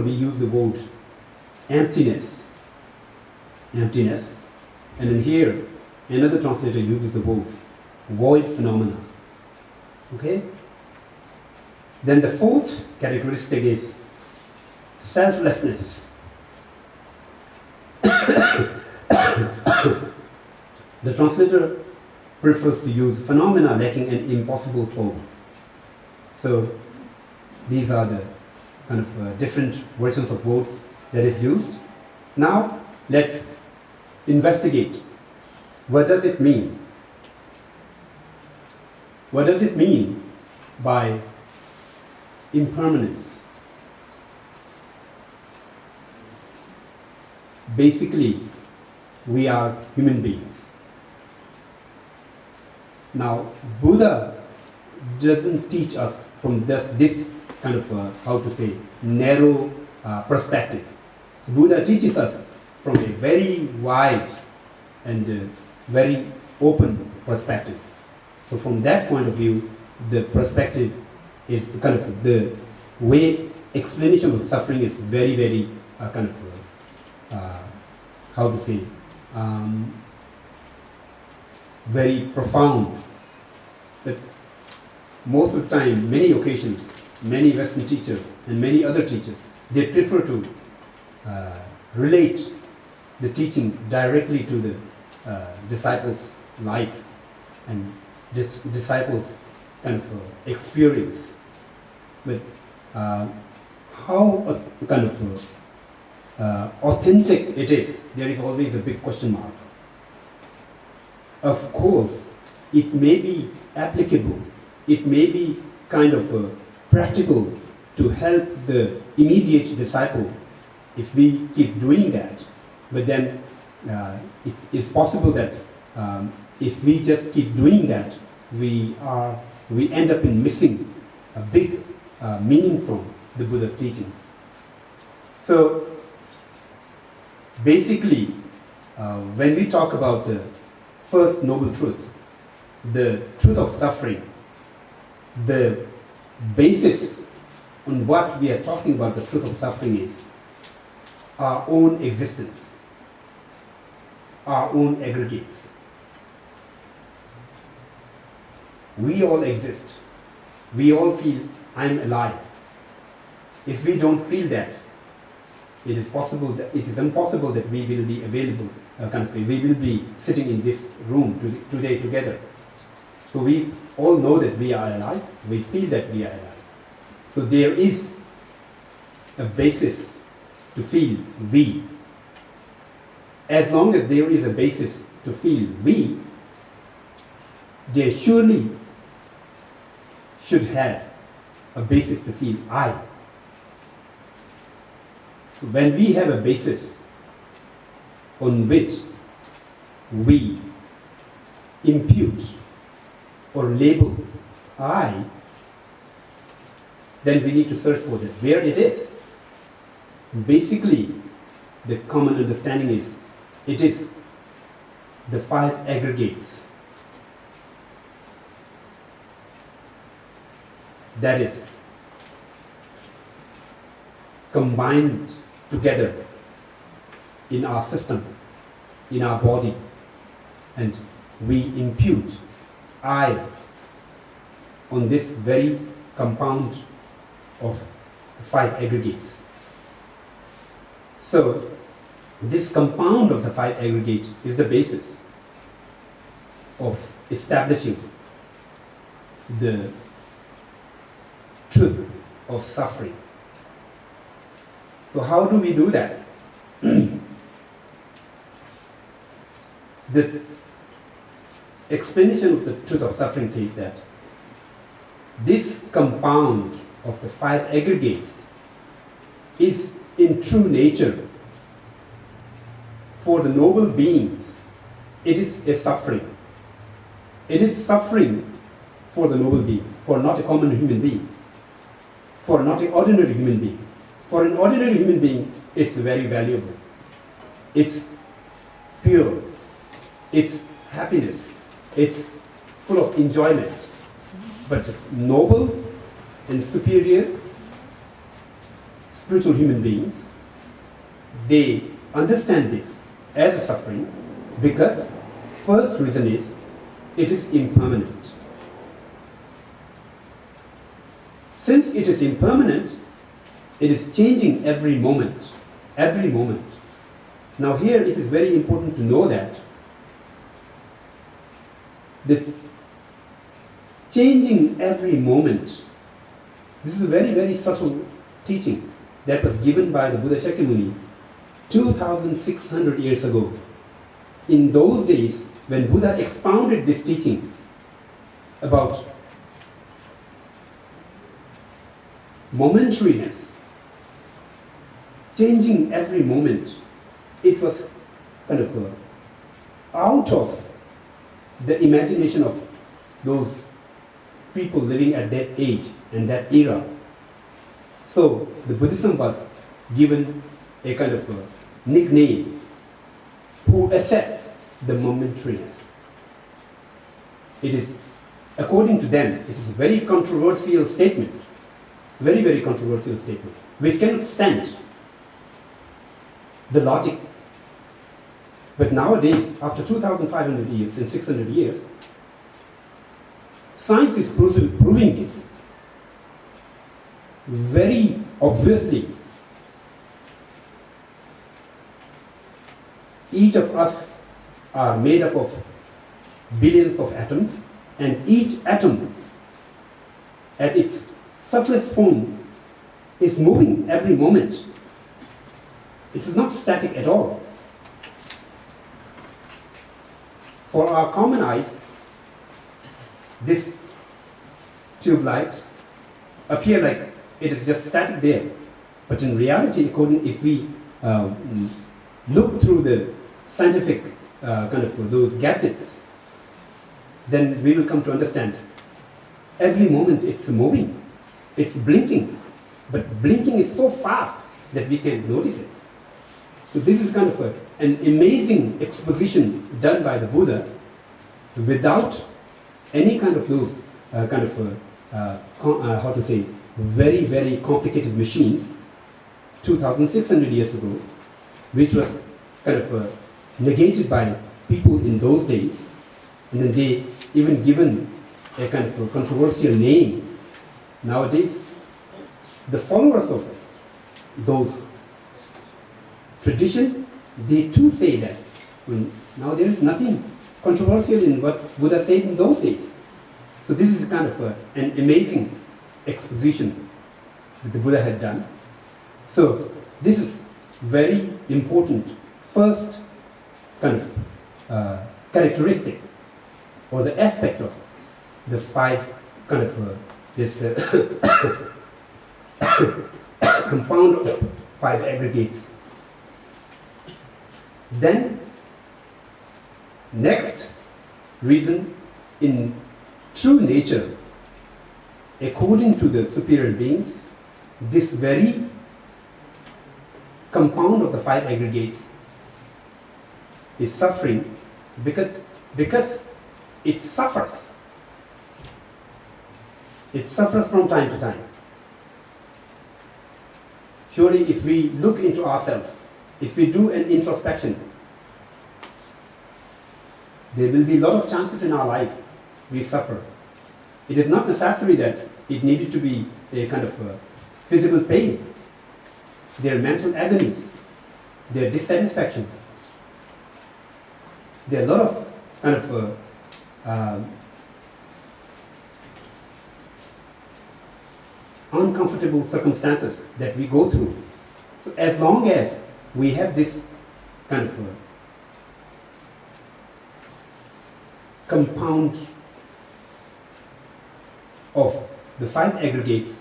we use the word emptiness, and then here another translator uses the word void phenomena. Okay? Then the fourth characteristic is selflessness. The translator prefers to use phenomena lacking an impossible form. So these are the kind of different versions of words that is used. Now let's investigate. What does it mean? What does it mean by impermanence? Basically, we are human beings. Now, Buddha doesn't teach us from this kind of, narrow perspective. Buddha teaches us from a very wide and very open perspective. So from that point of view, the perspective is kind of the way explanation of suffering is very, very very profound. But most of the time, many occasions, many Western teachers and many other teachers, they prefer to relate the teachings directly to the disciples' life and disciples' kind of experience. But how authentic it is, there is always a big question mark. Of course, it may be applicable, it may be kind of practical to help the immediate disciple if we keep doing that. But then it is possible that if we just keep doing that, we end up in missing a big meaning from the Buddha's teachings. So basically, when we talk about the first noble truth, the truth of suffering, the basis on what we are talking about, the truth of suffering is our own existence, our own aggregates. We all exist. We all feel I'm alive. If we don't feel that, it is impossible that we will be available, we will be sitting in this room today together. So we all know that we are alive, we feel that we are alive. So there is a basis to feel we. As long as there is a basis to feel we, there surely should have a basis to feel I. So when we have a basis on which we impute or label I, then we need to search for that, where it is. Basically, the common understanding is, it is the 5 aggregates. That is combined together in our system, in our body, and we impute I on this very compound of 5 aggregates. So this compound of the 5 aggregates is the basis of establishing the truth of suffering. So how do we do that? The explanation of the truth of suffering says that this compound of the 5 aggregates is in true nature for the noble beings. It is a suffering. It is suffering for the noble being, for not a common human being, for not an ordinary human being. For an ordinary human being, it's very valuable. It's pure. It's happiness. It's full of enjoyment. But noble and superior spiritual human beings, they understand this as a suffering because first reason is it is impermanent. Since it is impermanent, it is changing every moment. Every moment. Now here it is very important to know that the changing every moment, this is a very, very subtle teaching that was given by the Buddha Shakyamuni 2,600 years ago. In those days, when Buddha expounded this teaching about momentariness, changing every moment, it was kind of out of the imagination of those people living at that age and that era. So the Buddhism was given a kind of a nickname, who accepts the momentariness. It is, according to them, it is a very controversial statement, very, very controversial statement, which cannot stand the logic. But nowadays, after 2,500 years and 600 years, science is proving this very obviously. Each of us are made up of billions of atoms, and each atom at its subtlest form is moving every moment. It is not static at all. For our common eyes, this tube light appear like it is just static there. But in reality, if we look through the scientific kind of those gadgets, then we will come to understand every moment it's moving, it's blinking, but blinking is so fast that we can notice it. So this is kind of an amazing exposition done by the Buddha without any kind of those how to say, very, very complicated machines 2,600 years ago, which was kind of negated by people in those days, and then they even given a kind of a controversial name. Nowadays, the followers of those tradition, they too say that now there is nothing controversial in what Buddha said in those days. So this is kind of an amazing exposition that the Buddha had done. So this is very important first kind of characteristic or the aspect of the five kind of this compound of five aggregates. Then next reason, in true nature, according to the superior beings, this very compound of the five aggregates is suffering because it suffers. It suffers from time to time. Surely if we look into ourselves, if we do an introspection, there will be a lot of chances in our life we suffer. It is not necessary that it needed to be a kind of physical pain. There are mental agonies, there are dissatisfaction, there are a lot of kind of uncomfortable circumstances that we go through. So as long as we have this kind of compound of the five aggregates,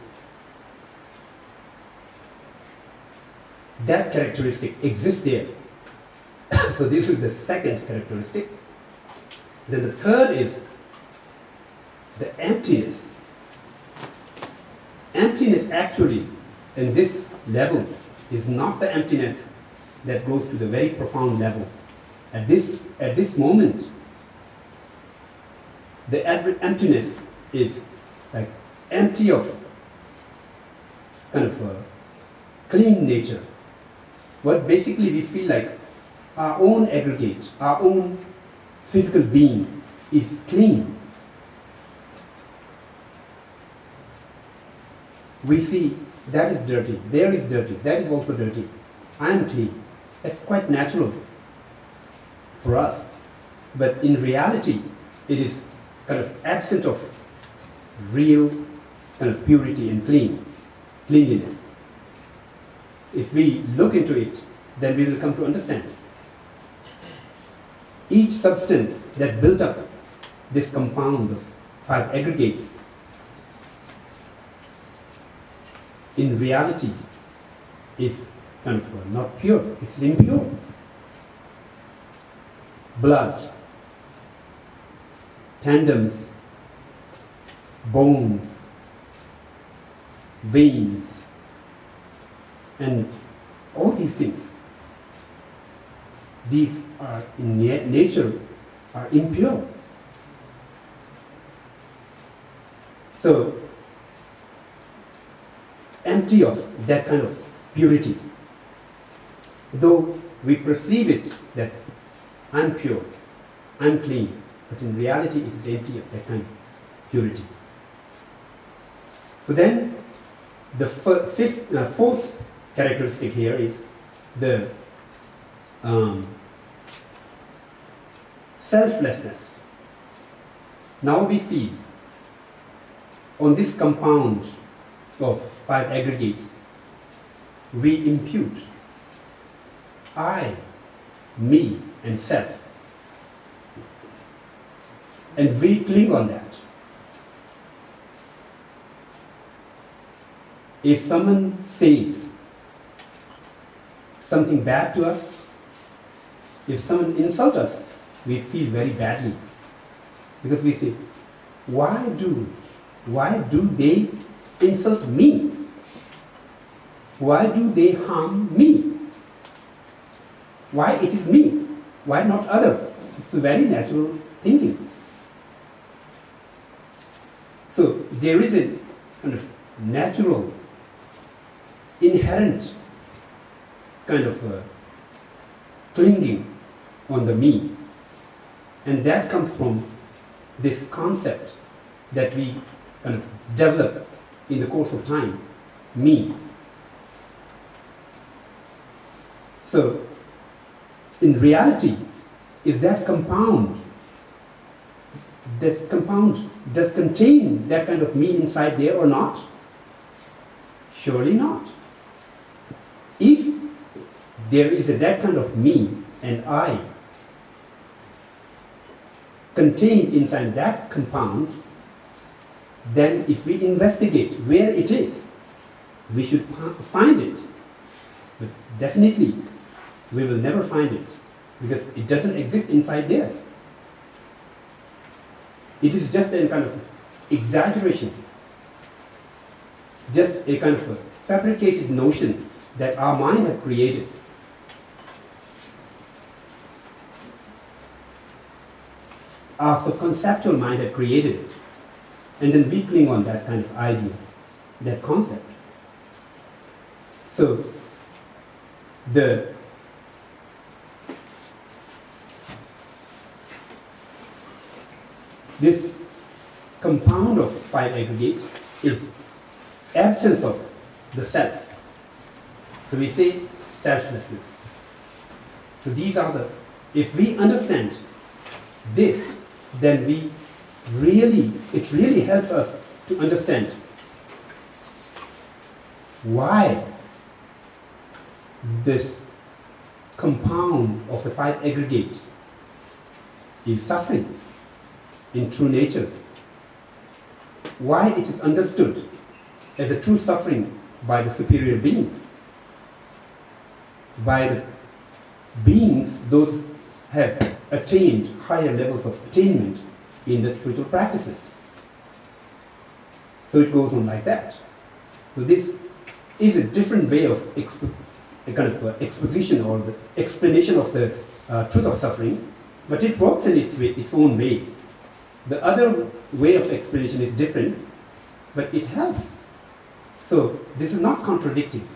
that characteristic exists there. So this is the second characteristic. Then the third is the emptiness. Emptiness actually, in this level, is not the emptiness that goes to the very profound level. At this moment, the emptiness is like empty of kind of clean nature. What basically we feel like our own aggregate, our own physical being is clean. We see that is dirty, there is dirty, that is also dirty. I am clean. That's quite natural for us. But in reality, it is kind of absent of real kind of purity and cleanliness. If we look into it, then we will come to understand. Each substance that built up this compound of 5 aggregates, in reality, is kind of not pure, it's impure. Blood, tendons, bones, veins, and all these things, these are in nature are impure. So, empty of that kind of purity. Though we perceive it that I'm pure, I'm clean, but in reality it is empty of that kind of purity. So then, the fourth characteristic here is the selflessness. Now we feel on this compound of 5 aggregates, we impute I, me, and self. And we cling on that. If someone says something bad to us, if someone insults us, we feel very badly. Because we say, why do they insult me? Why do they harm me? Why it is me? Why not other? It's a very natural thinking. So there is a kind of natural, inherent kind of clinging on the me. And that comes from this concept that we kind of develop in the course of time, me. So, in reality, is that compound does contain that kind of me inside there or not? Surely not. If there is that kind of me and I contained inside that compound, then if we investigate where it is, we should find it. But definitely, we will never find it because it doesn't exist inside there. It is just a kind of exaggeration, just a kind of a fabricated notion that our mind has created. Our conceptual mind had created it. And then we cling on that kind of idea, that concept. So, this compound of 5 aggregates is absence of the self. So we say selflessness. So these are if we understand this, then it really helps us to understand why this compound of the 5 aggregates is suffering in true nature. Why it is understood as a true suffering by the superior beings. By the beings, those have attained higher levels of attainment in the spiritual practices. So it goes on like that. So this is a different way of exposition or the explanation of the truth of suffering, but it works in its own way. The other way of explanation is different, but it helps. So this is not contradicting.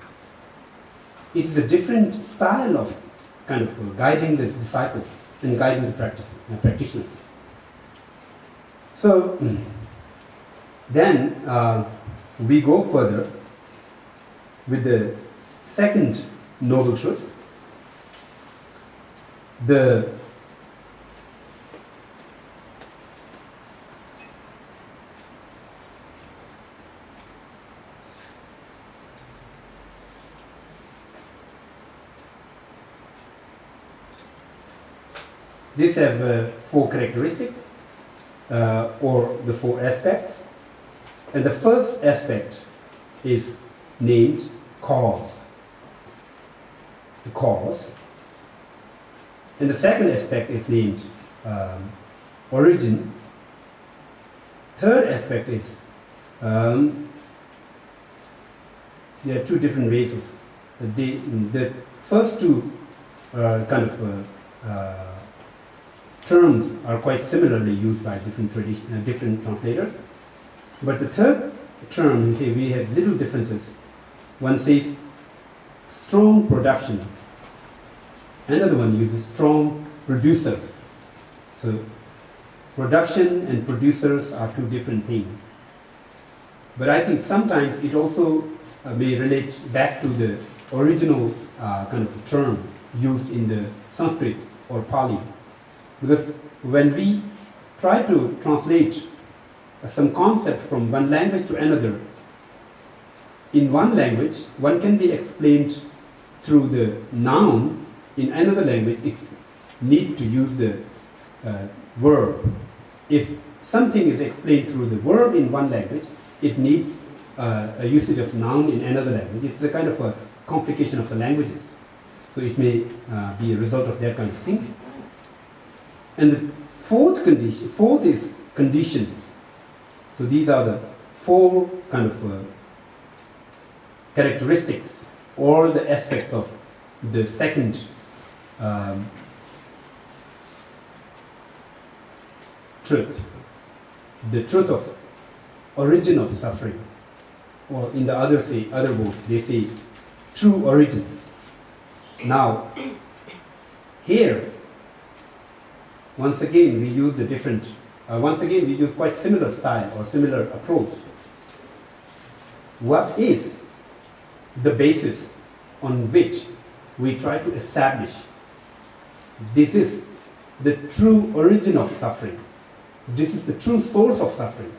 it is a different style of kind of guiding the disciples and guiding the practitioners. So then we go further with the second noble truth. These have 4 characteristics, or the 4 aspects. And the first aspect is named cause. The cause. And the second aspect is named origin. Third aspect is, there are 2 different ways of, the first 2 kind of terms are quite similarly used by different translators. But the third term, here we have little differences. One says strong production. Another one uses strong producers. So production and producers are 2 different things. But I think sometimes it also may relate back to the original kind of term used in the Sanskrit or Pali. Because when we try to translate some concept from one language to another, in one language, one can be explained through the noun. In another language, it need to use the verb. If something is explained through the verb in one language, it needs a usage of noun in another language. It's a kind of a complication of the languages. So it may be a result of that kind of thing. And the fourth is condition. So these are the 4 kind of characteristics or the aspects of the second truth. The truth of origin of suffering. Or in the other words, they say true origin. Now, here, once again we use quite similar style or similar approach. What is the basis on which we try to establish this is the true origin of suffering? This is the true source of suffering.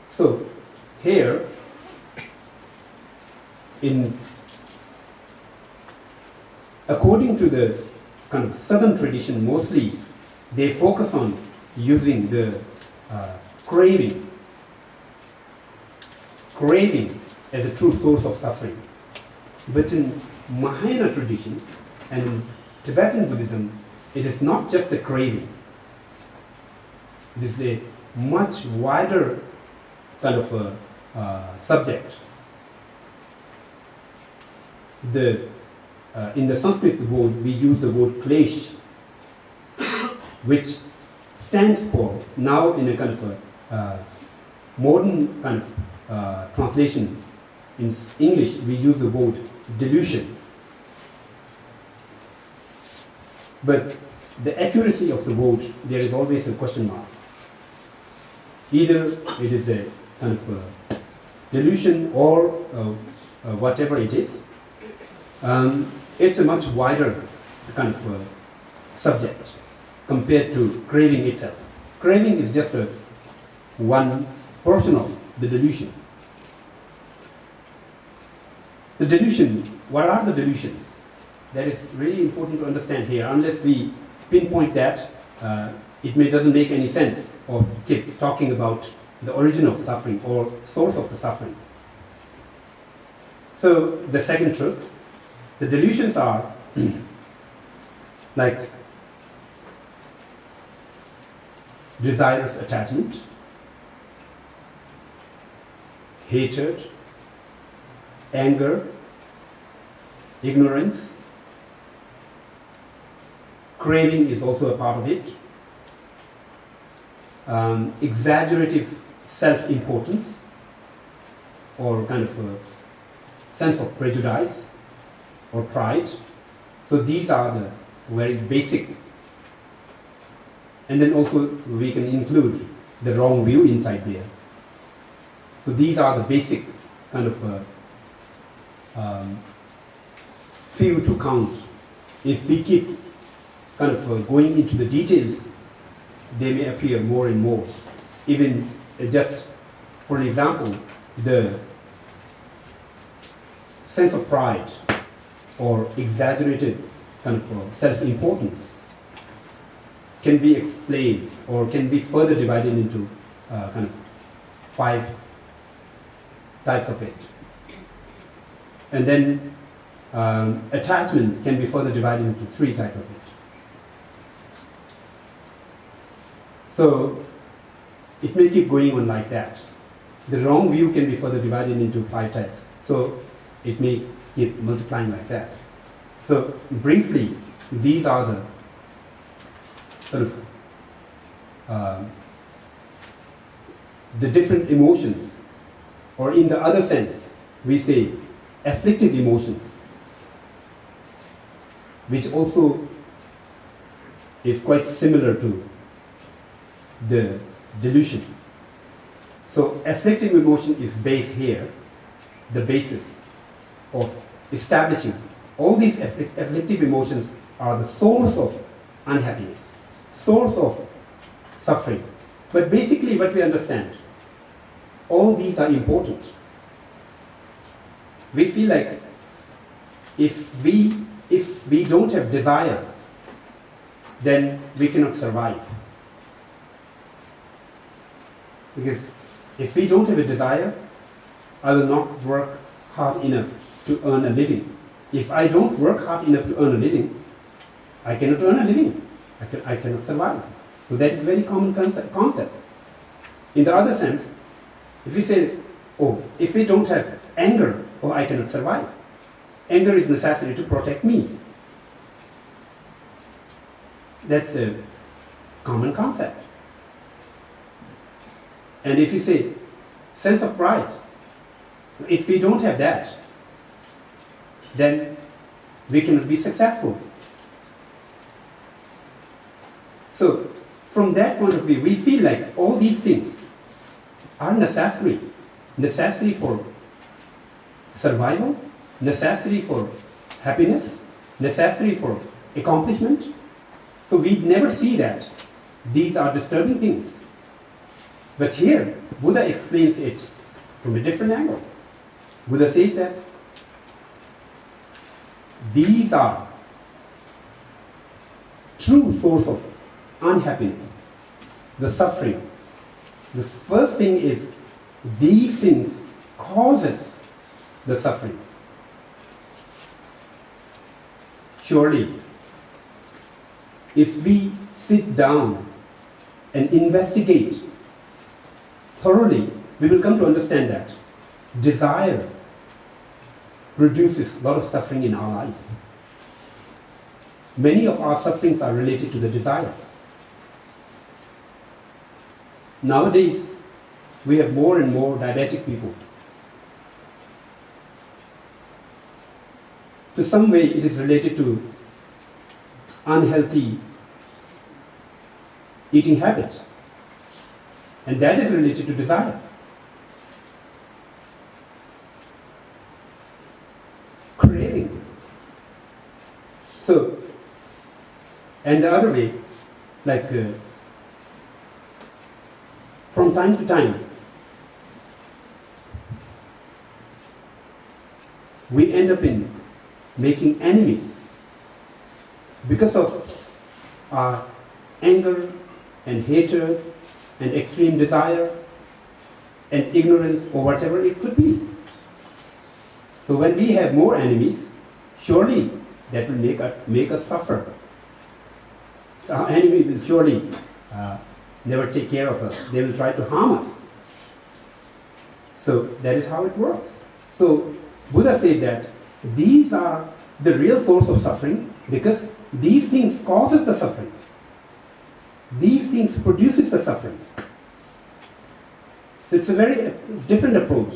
So here, according to the kind of southern tradition, mostly they focus on using the craving as a true source of suffering. But in Mahayana tradition and in Tibetan Buddhism, it is not just the craving. It is a much wider kind of a subject. In the Sanskrit word, we use the word klesh, which stands for, now in a kind of a modern kind of translation, in English we use the word delusion. But the accuracy of the word, there is always a question mark. Either it is a kind of a delusion or whatever it is. It's a much wider kind of subject compared to craving itself. Craving is just one portion of the delusion. The delusion, what are the delusions? That is really important to understand here. Unless we pinpoint that, it doesn't make any sense of keep talking about the origin of suffering or source of the suffering. So the second truth, the delusions are like desirous attachment, hatred, anger, ignorance. Craving is also a part of it. Exaggerative self-importance, or kind of sense of prejudice or pride. So these are the very basic. And then also we can include the wrong view inside there. So these are the basic kind of few to count. If we keep kind of going into the details, they may appear more and more. Even just, for an example, the sense of pride or exaggerated kind of self-importance can be explained or can be further divided into kind of 5 types of it. And then attachment can be further divided into 3 types of it. So it may keep going on like that. The wrong view can be further divided into 5 types. So it may keep multiplying like that. So briefly, these are the sort of the different emotions, or in the other sense, we say afflictive emotions, which also is quite similar to the delusion. So afflictive emotion is based here, the basis of establishing. All these afflictive emotions are the source of unhappiness, source of suffering. But basically what we understand, all these are important. We feel like if we don't have desire, then we cannot survive. Because if we don't have a desire, I will not work hard enough to earn a living. If I don't work hard enough to earn a living, I cannot earn a living. I cannot survive. So that is a very common concept. In the other sense, if we say, oh, if we don't have anger, oh, I cannot survive. Anger is necessary to protect me. That's a common concept. And if you say, sense of pride, if we don't have that, then we cannot be successful. So, from that point of view, we feel like all these things are necessary for survival, necessary for happiness, necessary for accomplishment. So we never see that these are disturbing things. But here, Buddha explains it from a different angle. Buddha says that these are true source of unhappiness, the suffering. The first thing is these things causes the suffering. Surely, if we sit down and investigate thoroughly, we will come to understand that desire produces a lot of suffering in our life. Many of our sufferings are related to the desire. Nowadays, we have more and more diabetic people. To some way, it is related to unhealthy eating habits. And that is related to desire. Craving. So, and the other way, like from time to time, we end up in making enemies because of our anger and hatred and extreme desire and ignorance or whatever it could be. So when we have more enemies, surely that will make us suffer. So our enemy will surely never take care of us. They will try to harm us. So that is how it works. So Buddha said that these are the real source of suffering because these things causes the suffering. These things produces the suffering. So it's a very different approach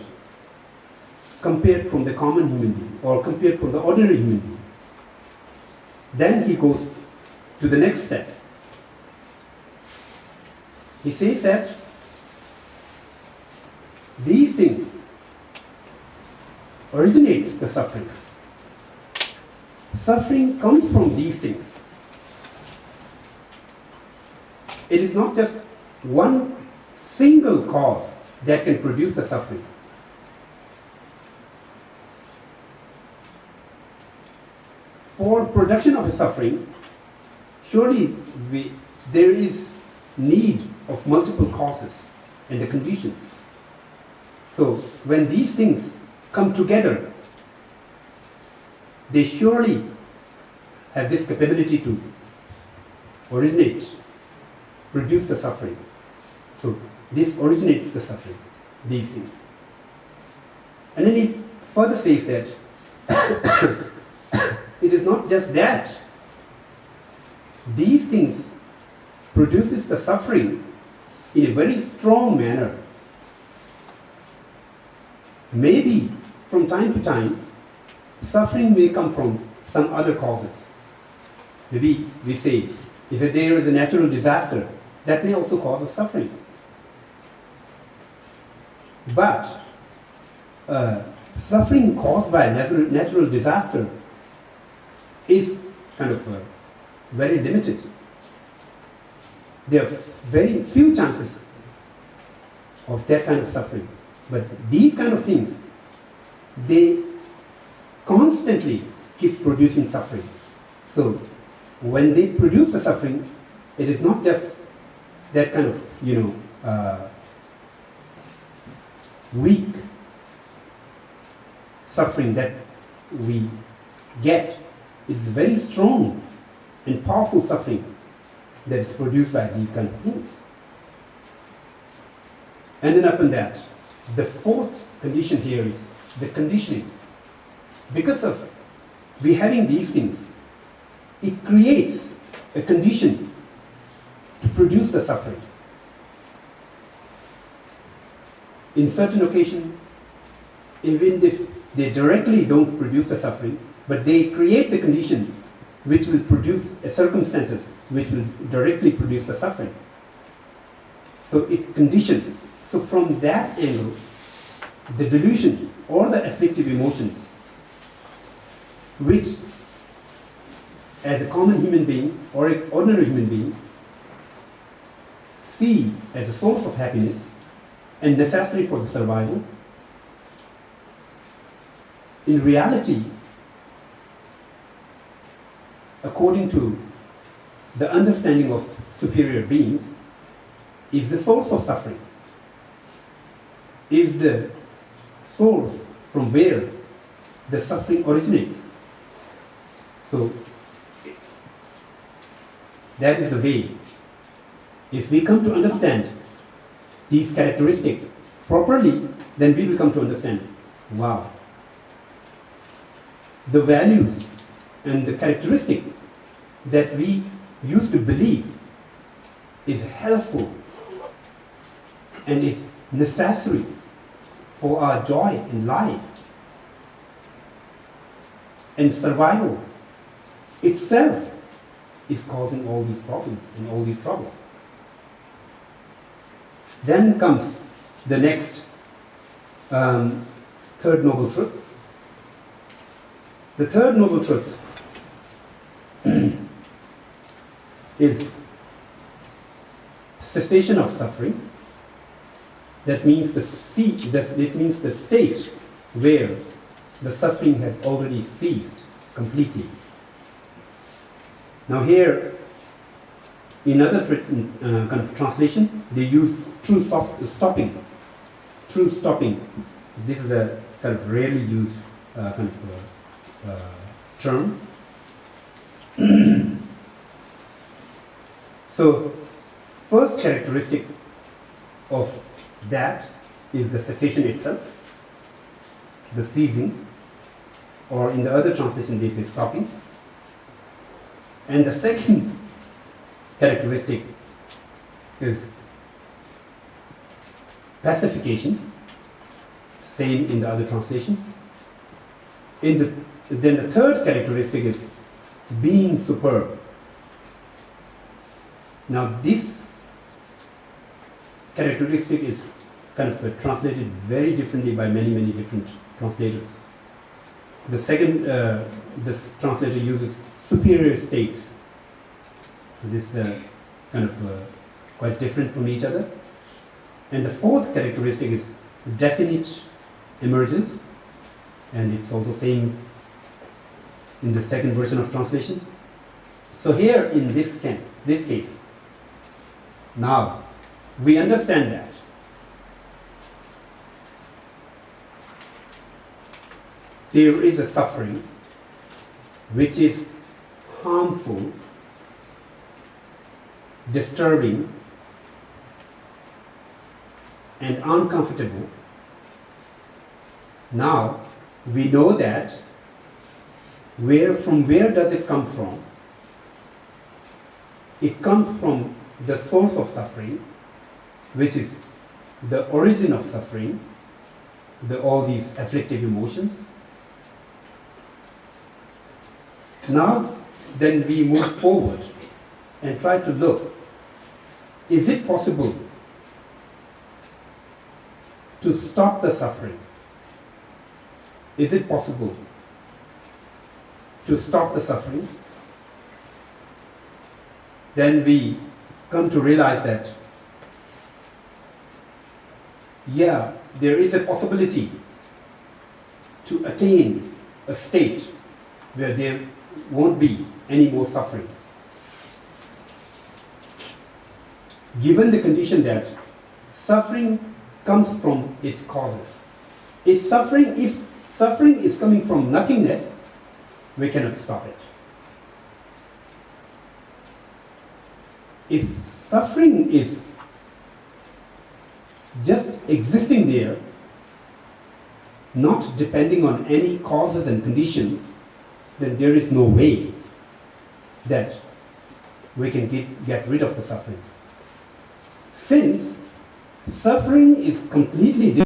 compared from the common human being or compared from the ordinary human being. Then he goes to the next step. He says that these things originates the suffering. Suffering comes from these things. It is not just one single cause that can produce the suffering. For production of a suffering, surely there is need of multiple causes and the conditions. So when these things come together, they surely have this capability to originate, produce the suffering. So this originates the suffering, these things. And then he further says that it is not just that. These things produces the suffering in a very strong manner. Maybe from time to time, suffering may come from some other causes. Maybe we say, if there is a natural disaster, that may also cause a suffering. But suffering caused by a natural disaster is kind of very limited. There are very few chances of that kind of suffering. But these kind of things, they constantly keep producing suffering. So when they produce the suffering, it is not just that kind of, weak suffering that we get. It's very strong and powerful suffering that is produced by these kind of things. And then upon that, the fourth condition here is the conditioning. Because of we having these things, it creates a condition to produce the suffering. In certain occasions, even if they directly don't produce the suffering, but they create the condition which will produce a circumstances which will directly produce the suffering. So it conditions. So from that angle, the delusion or the afflictive emotions, which as a common human being or an ordinary human being see as a source of happiness and necessary for the survival, in reality, according to the understanding of superior beings, is the source of suffering, is the source from where the suffering originates. So that is the way. If we come to understand these characteristics properly, then we will come to understand, wow, the values and the characteristic that we used to believe is helpful and is necessary for our joy in life and survival itself is causing all these problems and all these troubles. Then comes the next third noble truth. The third noble truth is cessation of suffering. That means the state where the suffering has already ceased completely. Now here, in other kind of translation, they use true stopping. True stopping. This is a kind of rarely used kind of term. So, first characteristic of that is the cessation itself, the ceasing, or in the other translation they say stopping. And the second characteristic is pacification. Same in the other translation. Then the third characteristic is being superb. Now this characteristic is kind of translated very differently by many, many different translators. The second, this translator uses superior states. So this is kind of quite different from each other. And the fourth characteristic is definite emergence, and it's also same in the second version of translation. So here in this case, now we understand that there is a suffering which is harmful, disturbing, and uncomfortable. Now we know that from where does it come from? It comes from the source of suffering, which is the origin of suffering, all these afflictive emotions. Now then we move forward and try to look, is it possible to stop the suffering? Is it possible to stop the suffering? Then we come to realize that, yeah, there is a possibility to attain a state where there won't be any more suffering. Given the condition that suffering comes from its causes. If suffering is coming from nothingness, we cannot stop it. If suffering is just existing there, not depending on any causes and conditions, then there is no way that we can get rid of the suffering. Since suffering is completely different